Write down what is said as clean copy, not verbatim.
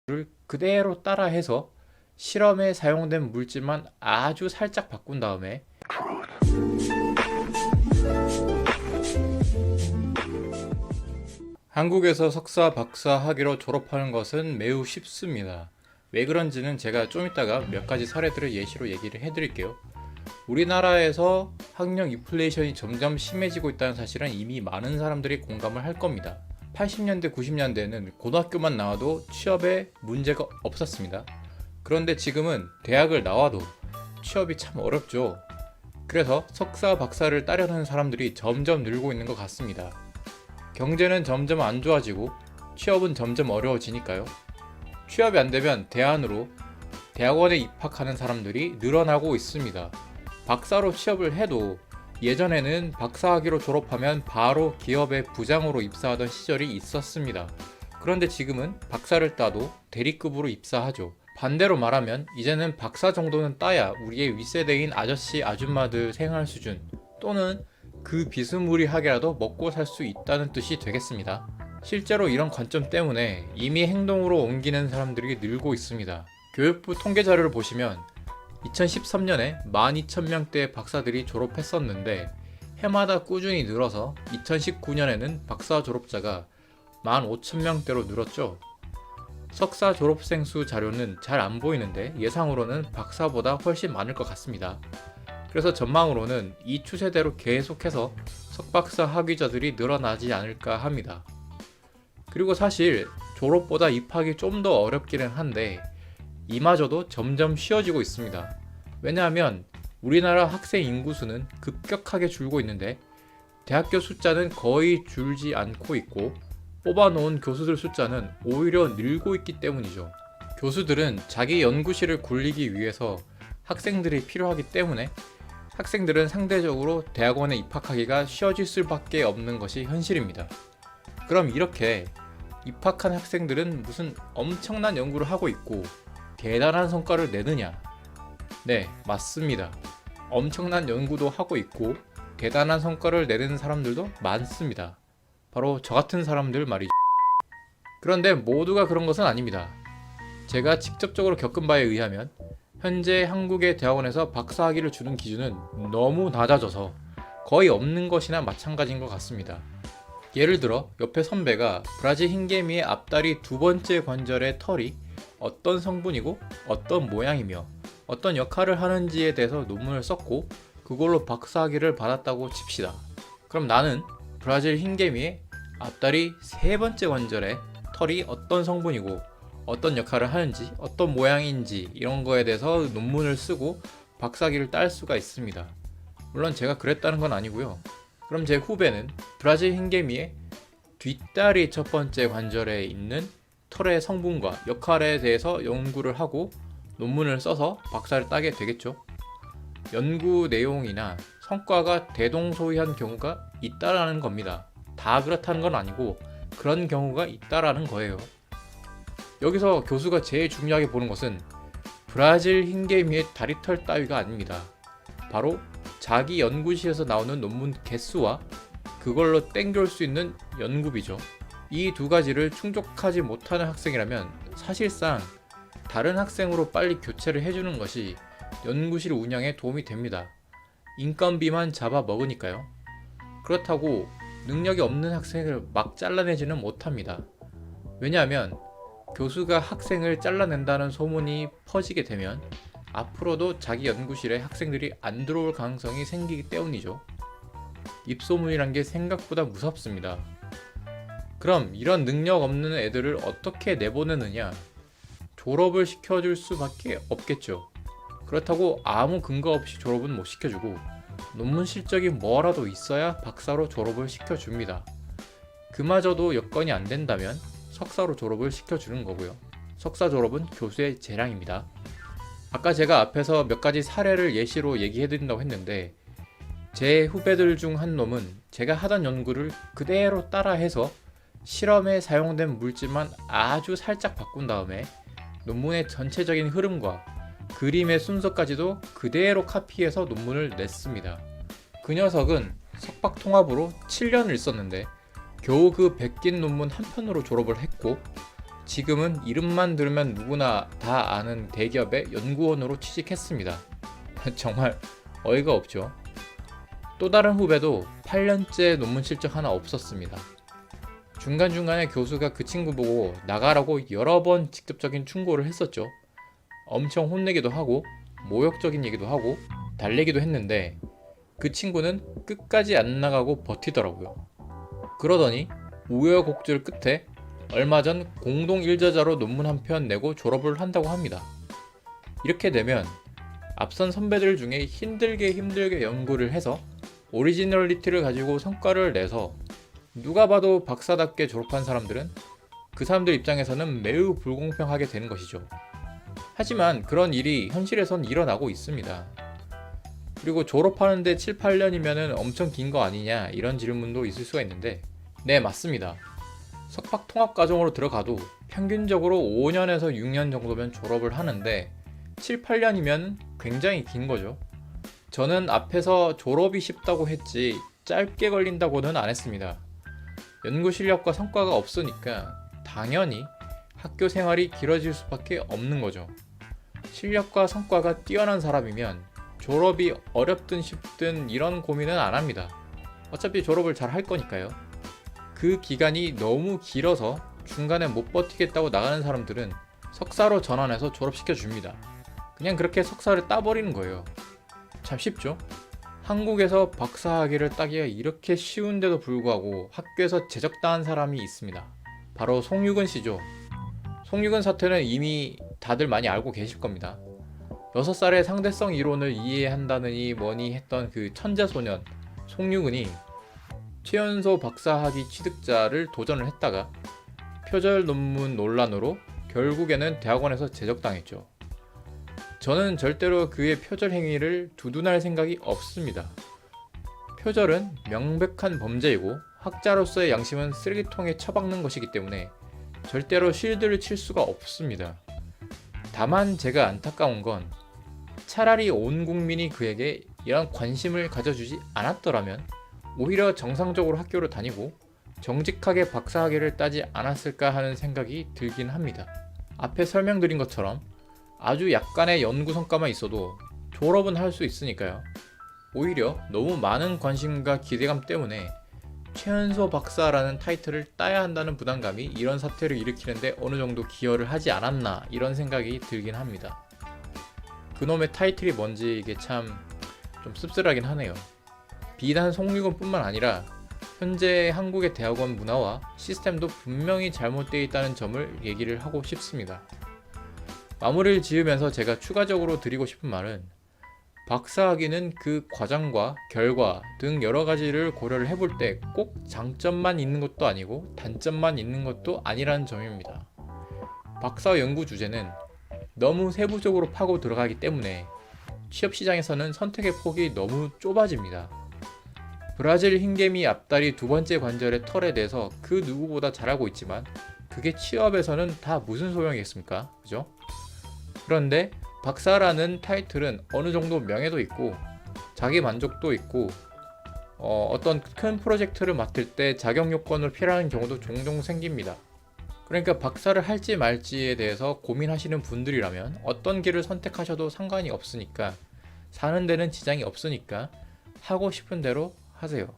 를 그대로 따라해서 실험에 사용된 물질만 아주 살짝 바꾼 다음에 한국에서 석사, 박사 학위로 졸업하는 것은 매우 쉽습니다. 왜 그런지는 제가 좀 이따가 몇 가지 사례들을 예시로 얘기를 해드릴게요. 우리나라에서 학력 인플레이션이 점점 심해지고 있다는 사실은 이미 많은 사람들이 공감을 할 겁니다. 80년대, 90년대에는 고등학교만 나와도 취업에 문제가 없었습니다. 그런데 지금은 대학을 나와도 취업이 참 어렵죠. 그래서 석사, 박사를 따려는 사람들이 점점 늘고 있는 것 같습니다. 경제는 점점 안 좋아지고 취업은 점점 어려워지니까요. 취업이 안 되면 대안으로 대학원에 입학하는 사람들이 늘어나고 있습니다. 박사로 취업을 해도 예전에는 박사학위로 졸업하면 바로 기업의 부장으로 입사하던 시절이 있었습니다. 그런데 지금은 박사를 따도 대리급으로 입사하죠. 반대로 말하면 이제는 박사 정도는 따야 우리의 윗세대인 아저씨, 아줌마들 생활 수준 또는 그 비스무리하게라도 먹고 살 수 있다는 뜻이 되겠습니다. 실제로 이런 관점 때문에 이미 행동으로 옮기는 사람들이 늘고 있습니다. 교육부 통계 자료를 보시면 2013년에 12,000명대의 박사들이 졸업했었는데 해마다 꾸준히 늘어서 2019년에는 박사 졸업자가 15,000명대로 늘었죠. 석사 졸업생 수 자료는 잘 안 보이는데 예상으로는 박사보다 훨씬 많을 것 같습니다. 그래서 전망으로는 이 추세대로 계속해서 석박사 학위자들이 늘어나지 않을까 합니다. 그리고 사실 졸업보다 입학이 좀 더 어렵기는 한데 이마저도 점점 쉬워지고 있습니다. 왜냐하면 우리나라 학생 인구수는 급격하게 줄고 있는데 대학교 숫자는 거의 줄지 않고 있고 뽑아놓은 교수들 숫자는 오히려 늘고 있기 때문이죠. 교수들은 자기 연구실을 굴리기 위해서 학생들이 필요하기 때문에 학생들은 상대적으로 대학원에 입학하기가 쉬워질 수밖에 없는 것이 현실입니다. 그럼 이렇게 입학한 학생들은 무슨 엄청난 연구를 하고 있고 대단한 성과를 내느냐? 네, 맞습니다. 엄청난 연구도 하고 있고 대단한 성과를 내는 사람들도 많습니다. 바로 저 같은 사람들 말이죠. 그런데 모두가 그런 것은 아닙니다. 제가 직접적으로 겪은 바에 의하면 현재 한국의 대학원에서 박사학위를 주는 기준은 너무 낮아져서 거의 없는 것이나 마찬가지인 것 같습니다. 예를 들어 옆에 선배가 브라질 흰개미의 앞다리 두 번째 관절의 털이 어떤 성분이고 어떤 모양이며 어떤 역할을 하는지에 대해서 논문을 썼고 그걸로 박사학위를 받았다고 칩시다. 그럼 나는 브라질 흰개미의 앞다리 세 번째 관절의 털이 어떤 성분이고 어떤 역할을 하는지 어떤 모양인지 이런 거에 대해서 논문을 쓰고 박사학위를 딸 수가 있습니다. 물론 제가 그랬다는 건 아니고요. 그럼 제 후배는 브라질 흰개미의 뒷다리 첫 번째 관절에 있는 털의 성분과 역할에 대해서 연구를 하고 논문을 써서 박사를 따게 되겠죠. 연구 내용이나 성과가 대동소이한 경우가 있다라는 겁니다. 다 그렇다는 건 아니고 그런 경우가 있다라는 거예요. 여기서 교수가 제일 중요하게 보는 것은 브라질 흰개미의 다리털 따위가 아닙니다. 바로 자기 연구실에서 나오는 논문 개수와 그걸로 땡겨올 수 있는 연구비죠. 이 두 가지를 충족하지 못하는 학생이라면 사실상 다른 학생으로 빨리 교체를 해주는 것이 연구실 운영에 도움이 됩니다. 인건비만 잡아 먹으니까요. 그렇다고 능력이 없는 학생을 막 잘라내지는 못합니다. 왜냐하면 교수가 학생을 잘라낸다는 소문이 퍼지게 되면 앞으로도 자기 연구실에 학생들이 안 들어올 가능성이 생기기 때문이죠. 입소문이란 게 생각보다 무섭습니다. 그럼 이런 능력 없는 애들을 어떻게 내보내느냐? 졸업을 시켜줄 수밖에 없겠죠. 그렇다고 아무 근거 없이 졸업은 못 시켜주고 논문 실적이 뭐라도 있어야 박사로 졸업을 시켜줍니다. 그마저도 여건이 안 된다면 석사로 졸업을 시켜주는 거고요. 석사 졸업은 교수의 재량입니다. 아까 제가 앞에서 몇 가지 사례를 예시로 얘기해드린다고 했는데 제 후배들 중 한 놈은 제가 하던 연구를 그대로 따라해서 실험에 사용된 물질만 아주 살짝 바꾼 다음에 논문의 전체적인 흐름과 그림의 순서까지도 그대로 카피해서 논문을 냈습니다. 그 녀석은 석박 통합으로 7년을 있었는데 겨우 그 100긴 논문 한 편으로 졸업을 했고 지금은 이름만 들으면 누구나 다 아는 대기업의 연구원으로 취직했습니다. 정말 어이가 없죠. 또 다른 후배도 8년째 논문 실적 하나 없었습니다. 중간중간에 교수가 그 친구 보고 나가라고 여러 번 직접적인 충고를 했었죠. 엄청 혼내기도 하고 모욕적인 얘기도 하고 달래기도 했는데 그 친구는 끝까지 안 나가고 버티더라고요. 그러더니 우여곡절 끝에 얼마 전 공동 일저자로 논문 한 편 내고 졸업을 한다고 합니다. 이렇게 되면 앞선 선배들 중에 힘들게 연구를 해서 오리지널리티를 가지고 성과를 내서 누가 봐도 박사답게 졸업한 사람들은 그 사람들 입장에서는 매우 불공평하게 되는 것이죠. 하지만 그런 일이 현실에선 일어나고 있습니다. 그리고 졸업하는데 7, 8년이면 엄청 긴 거 아니냐 이런 질문도 있을 수가 있는데 네, 맞습니다. 석박 통합 과정으로 들어가도 평균적으로 5년에서 6년 정도면 졸업을 하는데 7, 8년이면 굉장히 긴 거죠. 저는 앞에서 졸업이 쉽다고 했지 짧게 걸린다고는 안 했습니다. 연구 실력과 성과가 없으니까 당연히 학교 생활이 길어질 수밖에 없는 거죠. 실력과 성과가 뛰어난 사람이면 졸업이 어렵든 쉽든 이런 고민은 안 합니다. 어차피 졸업을 잘 할 거니까요. 그 기간이 너무 길어서 중간에 못 버티겠다고 나가는 사람들은 석사로 전환해서 졸업시켜 줍니다. 그냥 그렇게 석사를 따버리는 거예요. 참 쉽죠? 한국에서 박사학위를 따기가 이렇게 쉬운데도 불구하고 학교에서 제적당한 사람이 있습니다. 바로 송유근 씨죠. 송유근 사태는 이미 다들 많이 알고 계실 겁니다. 6살의 상대성 이론을 이해한다느니 뭐니 했던 그 천재소년 송유근이 최연소 박사학위 취득자를 도전을 했다가 표절 논문 논란으로 결국에는 대학원에서 제적당했죠. 저는 절대로 그의 표절 행위를 두둔할 생각이 없습니다. 표절은 명백한 범죄이고 학자로서의 양심은 쓰레기통에 처박는 것이기 때문에 절대로 실드를 칠 수가 없습니다. 다만 제가 안타까운 건 차라리 온 국민이 그에게 이런 관심을 가져주지 않았더라면 오히려 정상적으로 학교를 다니고 정직하게 박사학위를 따지 않았을까 하는 생각이 들긴 합니다. 앞에 설명드린 것처럼 아주 약간의 연구 성과만 있어도 졸업은 할 수 있으니까요. 오히려 너무 많은 관심과 기대감 때문에 최연소 박사라는 타이틀을 따야 한다는 부담감이 이런 사태를 일으키는데 어느 정도 기여를 하지 않았나 이런 생각이 들긴 합니다. 그놈의 타이틀이 뭔지 이게 참 좀 씁쓸하긴 하네요. 비단 송유근뿐만 아니라 현재 한국의 대학원 문화와 시스템도 분명히 잘못되어 있다는 점을 얘기를 하고 싶습니다. 마무리를 지으면서 제가 추가적으로 드리고 싶은 말은 박사학위는 그 과정과 결과 등 여러 가지를 고려를 해볼 때 꼭 장점만 있는 것도 아니고 단점만 있는 것도 아니라는 점입니다. 박사 연구 주제는 너무 세부적으로 파고 들어가기 때문에 취업 시장에서는 선택의 폭이 너무 좁아집니다. 브라질 흰개미 앞다리 두 번째 관절의 털에 대해서 그 누구보다 잘 알고 있지만 그게 취업에서는 다 무슨 소용이겠습니까? 그죠? 그런데 박사라는 타이틀은 어느 정도 명예도 있고 자기 만족도 있고 어떤 큰 프로젝트를 맡을 때 자격 요건을 필요하는 경우도 종종 생깁니다. 그러니까 박사를 할지 말지에 대해서 고민하시는 분들이라면 어떤 길을 선택하셔도 상관이 없으니까 사는 데는 지장이 없으니까 하고 싶은 대로 하세요.